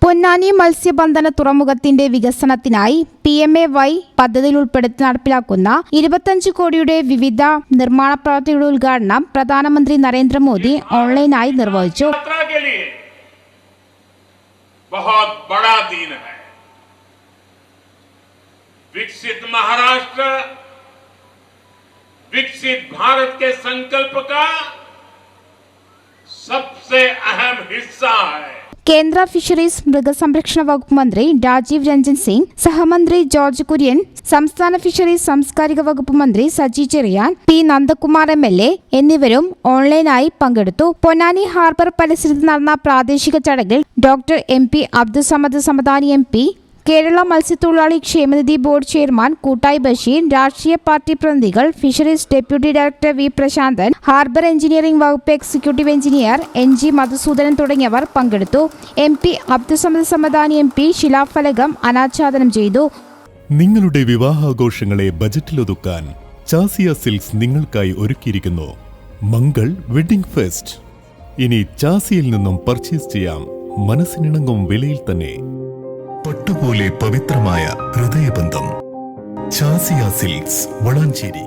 പൊന്നാനി മത്സ്യബന്ധന തുറമുഖത്തിന്റെ വികസനത്തിനായി PMAY പദ്ധതിയിൽ ഉൾപ്പെടുത്തി നടപ്പിലാക്കുന്ന 25 കോടിയുടെ വിവിധ നിർമ്മാണ പ്രവൃത്തികളുടെ ഉദ്ഘാടനം പ്രധാനമന്ത്രി നരേന്ദ്രമോദി ഓൺലൈനായി നിർവഹിച്ചു. विकसित महाराष्ट्र विकसित भारत के संकल्प का सबसे अहम हिस्सा है. കേന്ദ്ര ഫിഷറീസ് മൃഗസംരക്ഷണ വകുപ്പ് മന്ത്രി രാജീവ് രഞ്ജൻ സിംഗ്, സഹമന്ത്രി ജോർജ് കുര്യൻ, സംസ്ഥാന ഫിഷറീസ് സാംസ്കാരിക വകുപ്പ് മന്ത്രി സജി ചെറിയാൻ, P. നന്ദകുമാർ MLA എന്നിവരും ഓൺലൈനായി പങ്കെടുത്തു. പൊന്നാനി ഹാർബർ പരിസരത്ത് നടന്ന പ്രാദേശിക ചടങ്ങിൽ doctor MP Abdussamad Samadani MP, Kerala മത്സ്യത്തൊഴിലാളി ക്ഷേമനിധി ബോർഡ് ചെയർമാൻ കൂട്ടായി ബഷീർ, രാഷ്ട്രീയ പാർട്ടി പ്രതിനിധികൾ, fisheries deputy director V. Prasanthan, harbour engineering വകുപ്പ് എക്സിക്യൂട്ടീവ് എഞ്ചിനീയർ NG മധുസൂദനൻ തുടങ്ങിയവർ പങ്കെടുത്തു. MP അബ്ദുസമദ് സമദാനി MP ശിലാഫലകം അനാച്ഛാദനം ചെയ്തു. നിങ്ങളുടെ വിവാഹാഘോഷങ്ങളെ ബജറ്റിലൊതുക്കാൻ ചാസിയ സിൽക്സ് നിങ്ങൾക്കായി ഒരുക്കിയിരിക്കുന്നു മംഗൾ വെഡിംഗ് ഫെസ്റ്റ്. ഇനി ചാസിയിൽ നിന്നും പർച്ചേസ് ചെയ്യാം മനസ്സിനിണങ്ങും വിലയിൽ തന്നെ. പട്ടുപോലെ പവിത്രമായ ഹൃദയബന്ധം. ചാസിയ സിൽക്സ് വളാഞ്ചേരി.